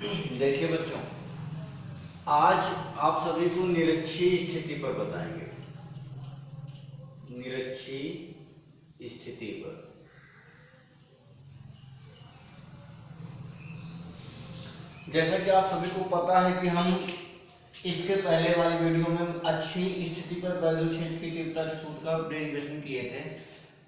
देखिए बच्चों, आज आप सभी को निरक्षीय स्थिति पर बताएंगे। निरक्षीय स्थिति पर जैसा कि आप सभी को पता है कि हम इसके पहले वाली वीडियो में अच्छी स्थिति पर वैद्युत क्षेत्र की तीव्रता के सूत्र का डेरिवेशन किए थे।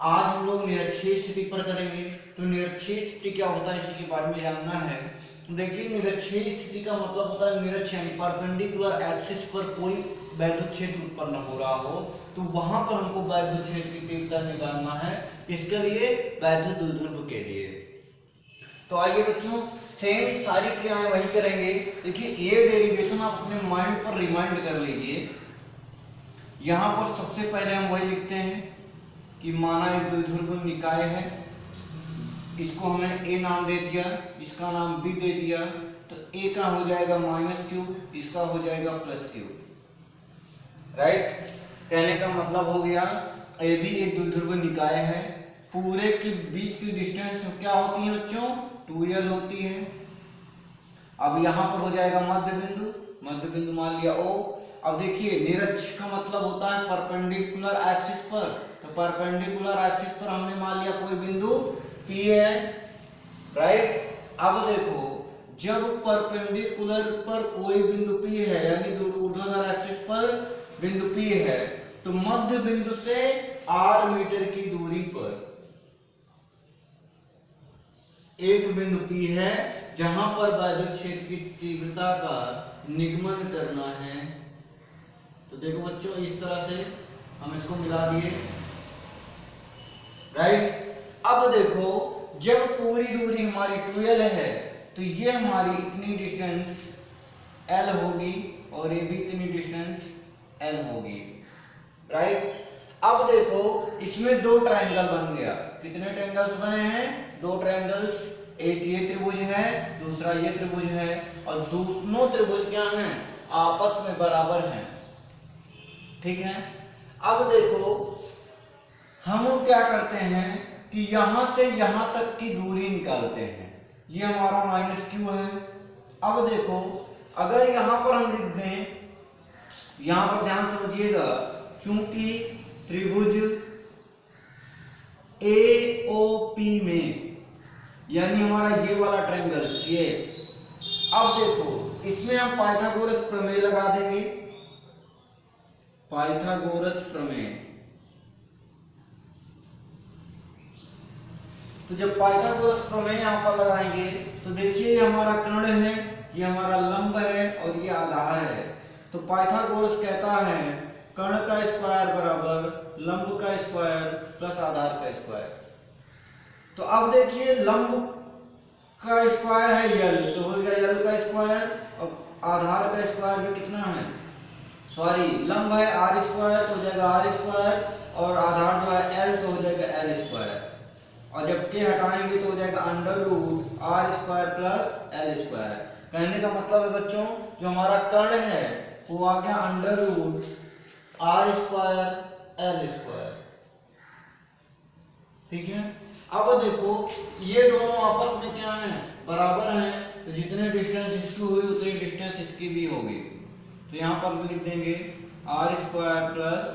आज हम लोग निरक्षीय स्थिति पर करेंगे। तो निरक्षीय स्थिति क्या होता है, इसी के बारे में जानना है। देखिए, निरक्षीय स्थिति का मतलब होता है निरक्ष परपेंडिकुलर एक्सिस पर कोई वैद्युत क्षेत्र उत्पन्न हो रहा हो, तो वहां पर हमको वैद्युत क्षेत्र की तीव्रता निकालना है। इसके लिए वैद्युत द्विध्रुव के लिए। तो आइए बच्चों, सेम सारी क्रियाएं वही करेंगे। देखिए, ये डेरिवेशन आप अपने माइंड पर रिमाइंड कर लीजिए। यहां पर सबसे पहले हम वही लिखते हैं कि माना एक द्विध्रुव निकाय है, इसको हमने ए नाम दे दिया, इसका नाम बी दे दिया। तो ए का हो जाएगा -q, इसका हो जाएगा +q। राइट, कहने का मतलब हो गया ए भी एक द्विध्रुव निकाय है। पूरे के बीच की डिस्टेंस क्या होती है बच्चों? 2l होती है। अब यहां पर हो जाएगा मध्य बिंदु मान लिया O। अब देखिए, निरक्ष का मतलब होता है परपेंडिकुलर एक्सिस पर। तो परपेंडिकुलर एक्सिस पर हमने मान लिया कोई बिंदु P है। राइट, अब देखो, जब परपेंडिकुलर पर कोई बिंदु P है, यानी ऊर्ध्वाधर एक्सिस पर बिंदु P है, तो मध्य बिंदु से r मीटर की दूरी पर एक बिंदु P है जहां पर वैद्युत क्षेत्र की तीव्रता का निगमन करना है। तो देखो बच्चों, इस तरह से हम इसको मिला दिए। राइट, अब देखो, जब पूरी दूरी हमारी 2l है, तो ये हमारी इतनी डिस्टेंस l होगी और ये भी इतनी डिस्टेंस l होगी। राइट, अब देखो, इसमें दो ट्रायंगल बन गया। कितने ट्रायंगल्स बने हैं? दो ट्रायंगल्स। एक ये त्रिभुज है, दूसरा ये त्रिभुज है, और दोनों त्रिभुज क्या हैं? आपस में बराबर हैं। ठीक है, अब देखो, हम क्या करते हैं कि यहां से यहां तक की दूरी निकालते हैं। ये हमारा -q है। अब देखो, अगर यहां पर हम लिख दें, यहां पर ध्यान समझिएगा, चूंकि त्रिभुज AOP में, यानी हमारा ये वाला ट्रायंगल ये, अब देखो, इसमें हम पाइथागोरस प्रमेय लगा देंगे। पाइथागोरस प्रमेय। तो जब पाइथागोरस प्रमेय यहां पर लगाएंगे, तो देखिए, ये हमारा कर्ण है, ये हमारा लंब है और ये आधार है। तो पाइथागोरस कहता है कर्ण का स्क्वायर बराबर लंब का स्क्वायर प्लस आधार का स्क्वायर। तो अब देखिए, लंब का स्क्वायर है l, तो हो गया l का स्क्वायर, और आधार का स्क्वायर भी कितना है? सॉरी, लंब है r स्क्वायर, तो हो जाएगा r स्क्वायर, और आधार जो है l, तो हो जाएगा l स्क्वायर। और जब के हटाएंगे तो हो जाएगा √r square plus l square. कहने का मतलब है बच्चों, जो हमारा कर्ण है वो आ गया √r स्क्वायर l स्क्वायर। ठीक है, अब देखो, ये दोनों आपस में क्या है? बराबर हैं। तो जितने डिस्टेंस इसकी हुई उतनी डिस्टेंस इसकी भी होगी। तो यहां पर लिख देंगे r square plus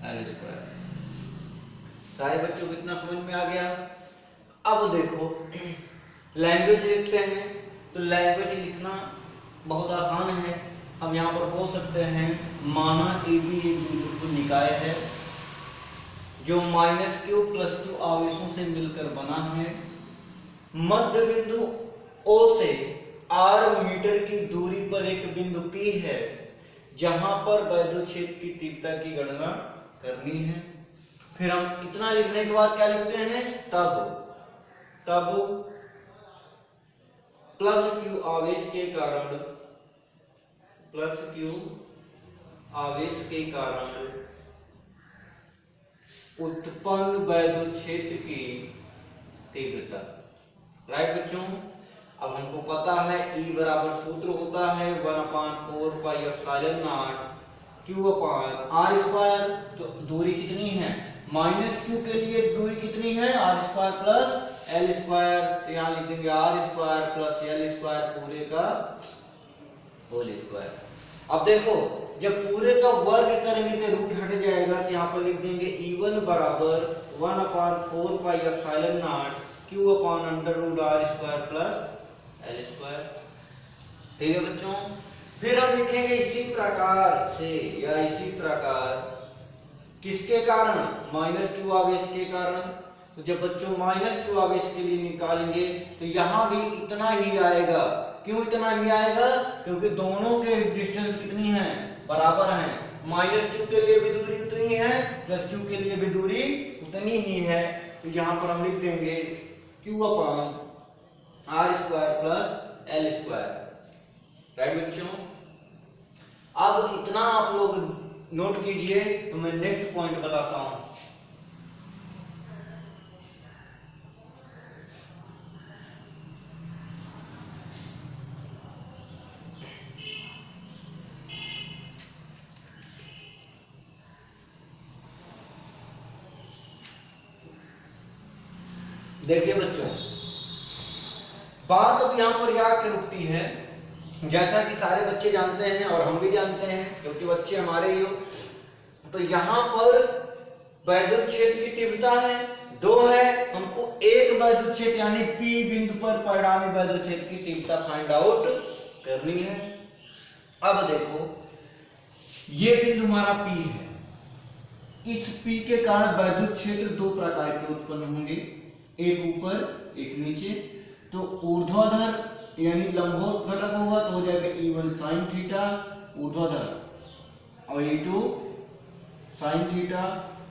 l square. सारे बच्चों को इतना समझ में आ गया। अब देखो, लैंग्वेज लिखते हैं। तो लैंग्वेज लिखना बहुत आसान है। हम यहाँ पर बोल सकते हैं, माना AB एक द्विध्रुव निकाय है जो -q + q आवेशों से मिलकर बना है। मध्य बिंदु O से r मीटर की दूरी पर एक बिंदु P है जहां पर वैद्युत क्षेत्र की तीव्रता की गणना करनी है। फिर हम इतना लिखने के बाद क्या लिखते हैं? तब +q आवेश के कारण उत्पन्न वैद्युत क्षेत्र की तीव्रता। राइट बच्चों, अब हमको पता है E बराबर सूत्र होता है 1/4πε0 q/r स्क्वायर। तो दूरी कितनी है? -q के लिए दूरी कितनी है? r square plus l square, तो यहाँ लिख देंगे r square plus l square पूरे का होल स्क्वायर। अब देखो जब पूरे का वर्ग करेंगे तो रूट हट जाएगा, तो यहाँ पर लिख देंगे E1 बराबर 1/4 pi epsilon naught Q upon under root r square plus l square. ठीक है बच्चों, फिर हम लिखेंगे इसी प्रकार से या इसी प्रकार किसके कारण, माइनस क्यू आवेश के कारण। तो जब बच्चों माइनस क्यू आवेश के लिए निकालेंगे तो यहाँ भी इतना ही आएगा। क्यों इतना ही आएगा, क्योंकि दोनों के डिस्टेंस कितनी है, बराबर है। माइनस क्यू के लिए भी दूरी उतनी है, प्लस क्यू के लिए भी दूरी उतनी ही है। तो यहाँ पर हम लिख देंगे q upon r square plus l square. Right बच्चों, अब इतना आप लोग नोट कीजिए, तो मैं नेक्स्ट पॉइंट बताता हूं। देखिए बच्चों, बात अब यहां पर आके रुकती है। जैसा कि सारे बच्चे जानते हैं और हम भी जानते हैं, क्योंकि बच्चे हमारे ही हो। तो यहां पर वैद्युत क्षेत्र की तीव्रता है 2 है, हमको एक वैद्युत क्षेत्र यानी P बिंदु पर परिणामी वैद्युत क्षेत्र की तीव्रता फाइंड आउट करनी है। अब देखो ये बिंदु हमारा P है, इस P के कारण वैद्युत क्षेत्र दो प्रकार के उत्पन्न होंगे, एक ऊपर एक नीचे। तो ऊर्ध्वाधर यानी लंबवत घटक होगा तो हो जाएगा E1 sin थीटा ऊर्ध्वाधर, और E2 sin थीटा,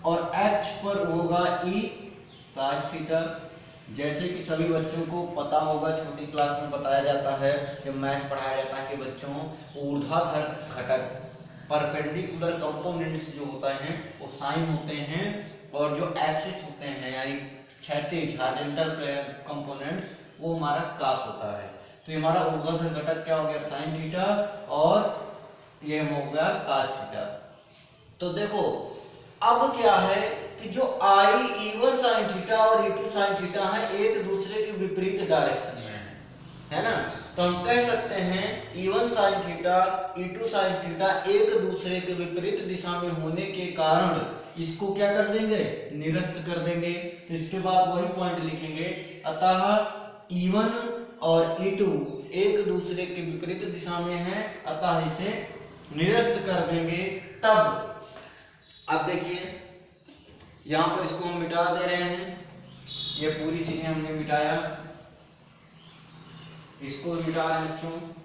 और H पर होगा E cos थीटा। जैसे कि सभी बच्चों को पता होगा, छोटी क्लास में बताया जाता है, जब मैथ पढ़ाया जाता है कि बच्चों ऊर्ध्वाधर घटक परपेंडिकुलर कंपोनेंट्स जो होता है वो साइन होते हैं, और जो एक्सिस होते हैं यानी क्षैतिज हॉरिजॉन्टल कंपोनेंट्स वो हमारा कास होता है। तो ये हमारा ऊर्ध्वाधर घटक क्या हो गया sin थीटा, और ये हो गया cos थीटा। तो देखो अब क्या है कि जो E1 sin थीटा और E2 sin थीटा है एक दूसरे के विपरीत डायरेक्शन में है ना। तो हम कह सकते हैं E1 sin theta E2 sin theta एक दूसरे के विपरीत दिशा में होने के कारण इसको क्या कर देंगे, निरस्त कर देंगे। इसके बाद वही पॉइंट लिखेंगे, अतः E1 और E2 एक दूसरे के विपरीत दिशा में है, अतः इसे निरस्त कर देंगे। तब अब देखिए यहां पर इसको हम मिटा दे रहे हैं, ये पूरी चीजें हमने मिटाया, इसको मिटा रहे हैं बच्चों।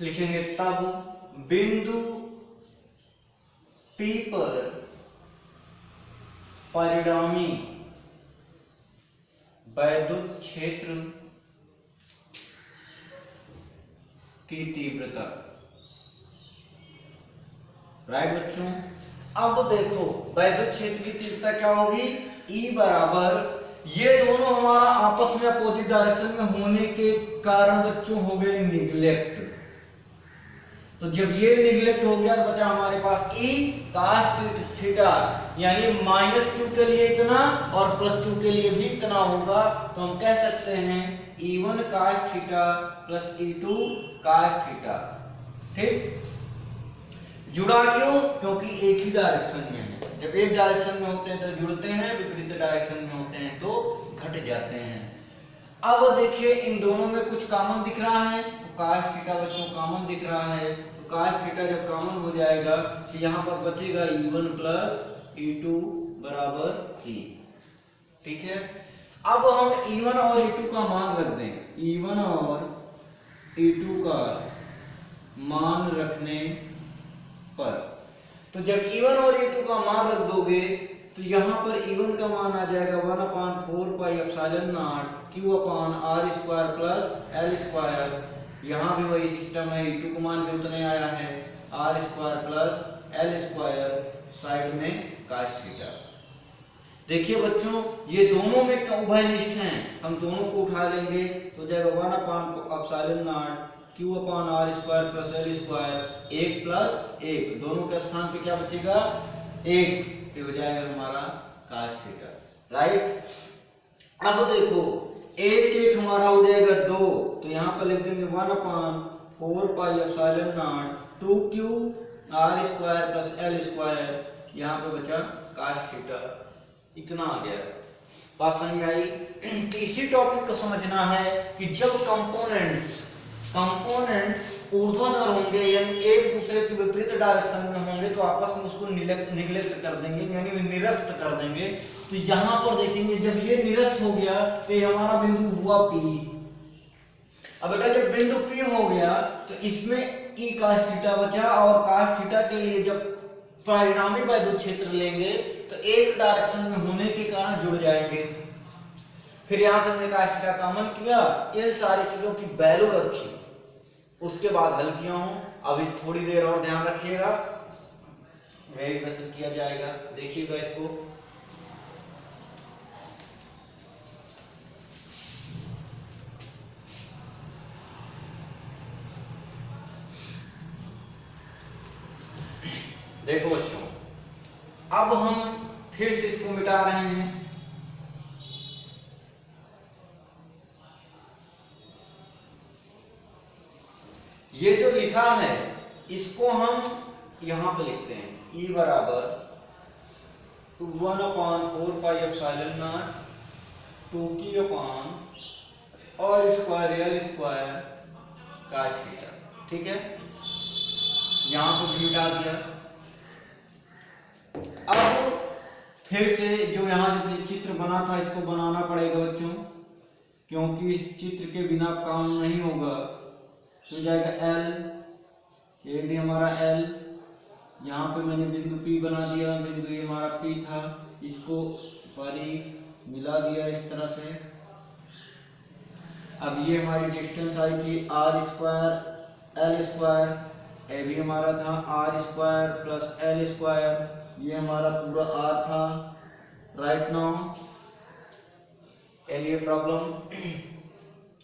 लिखेंगे तब बिंदु P पर परिणामी वैद्युत क्षेत्र की तीव्रता। राइट बच्चों, अब देखो वैद्युत क्षेत्र की तीव्रता क्या होगी, E बराबर, ये दोनों हमारा आपस में अपोजिट डायरेक्शन में होने के कारण बच्चों हो गए निग्लेक्ट। तो जब ये निग्लेक्ट हो गया तो बचा हमारे पास E cos थीटा, यानी माइनस क्यू के लिए इतना और प्लस क्यू के लिए भी इतना होगा। तो हम कह सकते हैं E1 cos theta plus E2 cos theta. ठीक, जुड़ा क्यों, क्योंकि एक ही डायरेक्शन में है। जब एक डायरेक्शन में होते हैं तो जुड़ते हैं, विपरीत डायरेक्शन में होते हैं तो घट जाते हैं। अब देखिए इन दोनों में कुछ कॉमन दिख रहा है, तो cos थीटा बच्चों कॉमन दिख रहा है। तो cos थीटा जब कॉमन हो जाएगा तो यहाँ पर बचेगा E1 प्लस E2 बराबर E। ठीक है, अब हम E1 और E2 का मान रख दें, E1 और E2 का मान रखने पर, तो जब E1 और E2 का मान रख दोगे तो यहाँ पर E1 का मान आ जाएगा 1/4 pi epsilon naught Q upon r square plus l square. यहाँ भी वही सिस्टम है, E2 का मान भी उतने आया है, r square plus l square, side में cos थीटा। देखिए बच्चों ये दोनों में उभयनिष्ठ हैं, हम दोनों को उठा लेंगे तो जाएगा 1/4 epsilon naught q upon r square plus l square, एक प्लस एक, दोनों के स्थान पे क्या बचेगा, एक, तो हो जाएगा हमारा cos थीटा, राइट। अब देखो एक एक हमारा हो जाएगा 2, तो यहाँ पर लिख देंगे 1/4 pi epsilon naught 2q r square plus l square, यहाँ पे बचा cos थीटा, इतना आ गया। बात समझ में आई। इसी टॉपिक को समझना है कि जब कंपोनेंट्स ऊर्ध्वाधर होंगे यानी एक दूसरे के विपरीत डायरेक्शन में होंगे तो आपस में उसको निगलेक्ट कर देंगे यानी निरस्त कर देंगे। तो यहाँ पर देखेंगे जब ये निरस्त हो गया तो ये हमारा बिंदु हुआ P। अब बेटा जब बिंदु P हो गया तो इसमें E cos थीटा बचा, और cos थीटा के लिए जब परिणामी वैद्युत क्षेत्र लेंगे तो एक डायरेक्शन में होने के कारण जुड़ जाएंगे। फिर यहां से हमने cos थीटा कॉमन किया, इन सारी चीजों की वैल्यू रखी, उसके बाद हल किया हूं। अभी थोड़ी देर और ध्यान रखिएगा, वेरिफिकेशन किया जाएगा, देखिएगा इसको। देखो बच्चों, अब हम फिर से इसको मिटा रहे हैं। ये जो लिखा है इसको हम यहां पे लिखते हैं, E बराबर 1/4 pi epsilon naught 2q upon r square l square cos theta, ठीक है, यहां पे भी मिटा दिया। अब फिर से जो यहाँ जो चित्र बना था इसको बनाना पड़ेगा बच्चों, क्योंकि इस चित्र के बिना काम नहीं होगा। तो जाएगा L, ये भी हमारा L, यहाँ पे मैंने बिंदु P बना दिया, बिंदु ये हमारा P था, इसको सॉरी मिला दिया इस तरह से। अब ये हमारी डिस्टेंस आई थी आर स्क्वायर एल स्क्वायर, ये भी हमारा था r square plus l square, ये हमारा पूरा R था, राइट नाउ एनी प्रॉब्लम।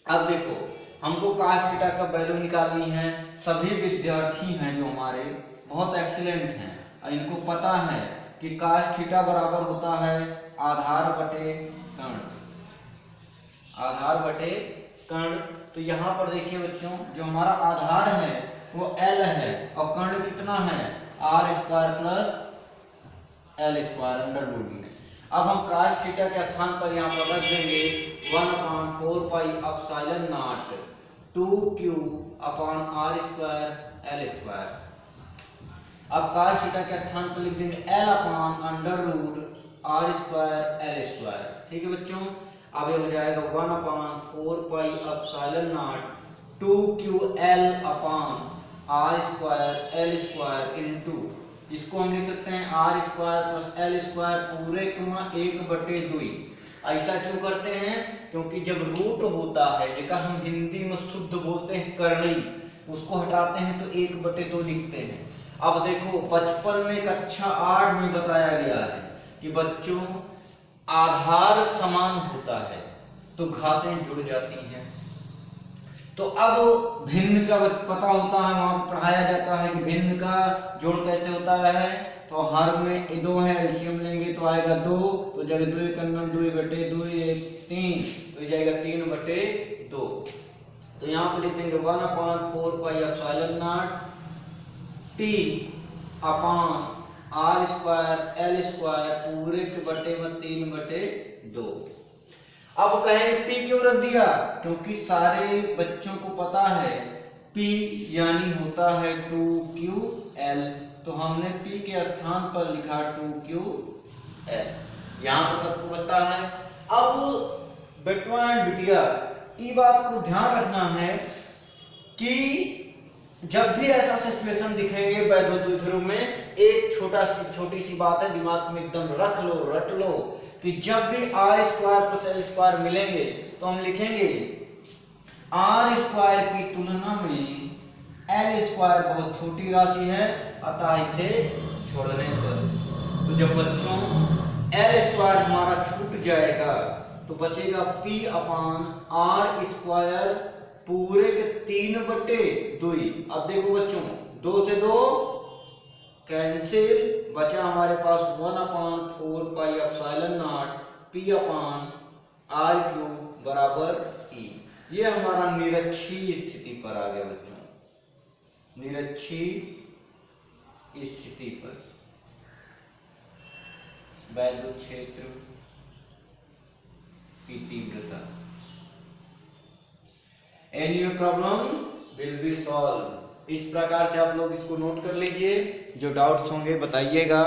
अब देखो हमको cos थीटा का वैल्यू निकालनी है। सभी विद्यार्थी हैं जो हमारे बहुत एक्सीलेंट हैं, इनको पता है कि cos थीटा बराबर होता है आधार बटे कर्ण, आधार बटे कर्ण। तो यहाँ पर देखिए बच्चों, जो हमारा आधार है वो L है और कर्ण कितना है, r square plus l square under root में। अब हम cos थीटा के स्थान पर यहाँ पर रख देंगे 1/4 pi epsilon naught 2q upon r square l square. अब cos थीटा के स्थान पर लिख देंगे L upon under root r square l square, ठीक है बच्चों। अब ये हो जाएगा 1/4 pi epsilon naught 2ql upon r square l square into, इसको हम लिख सकते हैं r square plus l square पूरे का 1/2। ऐसा क्यों करते हैं, क्योंकि जब रूट होता है, जेका हम हिंदी में शुद्ध बोलते हैं करनी, उसको हटाते हैं तो 1/2 लिखते हैं। अब देखो बचपन में कक्षा 8 में बताया गया है कि बच्चों आधार समान होता है तो घातें जुड़ जाती हैं। तो अब भिन्न का पता होता है, वहां पढ़ाया जाता है कि भिन्न का जोड़ कैसे होता है। तो हर में 2 है, एलसीएम लेंगे तो आएगा 2, तो जगह 2 करना 2/2 1 3, तो ये जाएगा 3/2। तो यहाँ पे लिख देंगे 1/4 pi epsilon naught t upon r square l square पूरे के बटे में 3/2। अब कहेंगे P क्यों रख दिया, क्योंकि सारे बच्चों को पता है P यानी होता है 2ql, तो हमने P के स्थान पर लिखा 2ql, यहाँ पर सबको पता है। अब बेटवा एंड बिटिया, ये बात को ध्यान रखना है कि जब भी ऐसा सिचुएशन दिखेंगे वैद्युत ध्रुव में, एक छोटी सी बात है दिमाग में एकदम रख लो, रट लो, कि जब भी r square plus l square मिलेंगे तो हम लिखेंगे आर स्क्वायर की तुलना में एल स्क्वायर बहुत छोटी राशि है, अतः इसे छोड़ने पर। तो जब बच्चों एल स्क्वायर हमारा छूट जाएगा तो बचेगा P अपॉन आर स्क्वायर पूरे के 3/2। अब देखो बच्चों, 2 से 2 कैंसिल, बचा हमारे पास 1/4 पाई एप्सिलॉन नॉट P/r³ बराबर E। ये हमारा निरक्षीय स्थिति पर आ गया बच्चों, निरक्षीय स्थिति पर वैद्युत क्षेत्र की तीव्रता। And your problem will be solve. इस प्रकार से आप लोग इसको नोट कर लीजिए, जो डाउट्स होंगे बताइएगा।